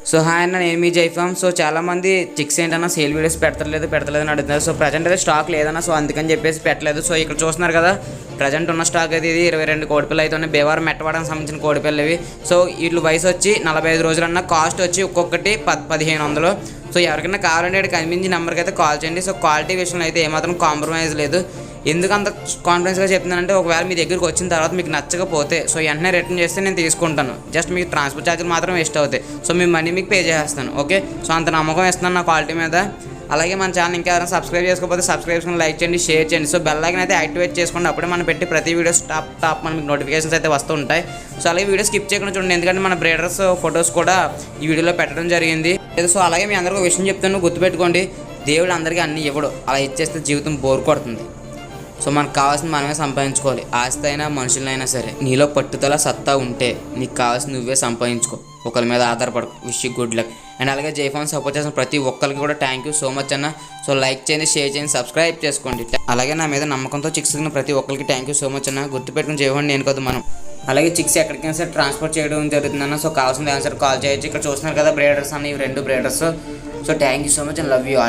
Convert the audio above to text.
So hi అన్న, నేను మీ జైఫామ్. So చాలామంది చిక్స్ ఏంటన్నా సేల్ వీడియోస్ పెడతలేదు అని అడుగుతున్నారు. సో ప్రజెంట్ అయితే స్టాక్ లేదన్నా, సో అందుకని చెప్పేసి పెట్టలేదు. సో ఇక్కడ చూస్తున్నారు కదా, ప్రజెంట్ ఉన్న స్టాక్ అయితే ఇది 22 కోడిపిల్లలు అయితే ఉన్నాయి. బేవారం మెట్టవాడానికి సంబంధించిన కోడిపిల్లలు ఇవి. సో వీళ్ళు వయసు వచ్చి 45 రోజులన్నా, కాస్ట్ వచ్చి ఒక్కొక్కటి 1500. సో ఎవరికైనా కావాలంటే ఇక్కడ కనిపించి నెంబర్కి అయితే కాల్ చేయండి. సో క్వాలిటీ విషయంలో అయితే ఏమాత్రం కాంప్రమైజ్ లేదు. ఎందుకు అంత కాన్ఫిడెన్స్గా చెప్తున్నానంటే, ఒకవేళ మీ దగ్గరికి వచ్చిన తర్వాత మీకు నచ్చకపోతే సో వెంటనే రిటర్న్ చేస్తే నేను తీసుకుంటాను. జస్ట్ మీకు ట్రాన్స్పోర్ట్ ఛార్జీలు మాత్రం వేస్ట్ అవుతాయి. సో మీ మనీ మీకు పే చేస్తాను. ఓకే, సో అంత నమ్మకం ఇస్తున్నాను నా క్వాలిటీ మీద. అలాగే మన ఛానల్ ఇంకా ఎవరైనా సబ్స్క్రైబ్ చేసుకోకపోతే సబ్స్క్రిప్షన్ లైక్ చేయండి, షేర్ చేయండి. సో బెల్ ఐకాన్ అయితే యాక్టివేట్ చేసుకోండి. అప్పుడే మనం పెట్టి ప్రతి వీడియోస్ టాప్ మనకి నోటిఫికేషన్స్ అయితే వస్తూ ఉంటాయి. సో అలాగే వీడియో స్కిప్ చేయకుండా చూడండి, ఎందుకంటే మన బ్రీడర్స్ ఫొటోస్ కూడా ఈ వీడియోలో పెట్టడం జరిగింది. సో అలాగే మీ అందరికీ ఒక విషయం చెప్తాను, గుర్తుపెట్టుకోండి, దేవుడు అందరికీ అన్నీ ఇవ్వడు. అలా ఇచ్చేస్తే జీవితం బోర్ కొడుతుంది. సో మనకు కావాల్సింది మనమే సంపాదించుకోవాలి. ఆస్తి అయినా మనుషులైనా సరే, నీలో పట్టుదల సత్తా ఉంటే నీకు కావాల్సింది నువ్వే సంపాదించుకో. ఒకరి మీద ఆధారపడకు. Wish you good luck. And అలాగే జైఫామ్ సపోర్ట్ చేసిన ప్రతి ఒక్కరికి కూడా థ్యాంక్ యూ సో మచ్ అన్న. సో లైక్ చేయండి, షేర్ చేయండి, సబ్స్క్రైబ్ చేసుకోండి. అలాగే నా మీద నమ్మకంతో చిక్స్ ప్రతి ఒక్కరికి థ్యాంక్ యూ సో మచ్ అన్న. గుర్తుపెట్టుకుని చేయకండి, నేను కదా మనం. అలాగే చిక్స్ ఎక్కడికైనా సరే ట్రాన్స్పోర్ట్ చేయడం జరుగుతుందన్న. సో కావాల్సిన ఆన్సర్ కాల్ చేయొచ్చు. ఇక్కడ చూస్తున్నారు కదా బ్రీడర్స్ అన్న, ఇవి 2 breeders. So thank you so much and love you all.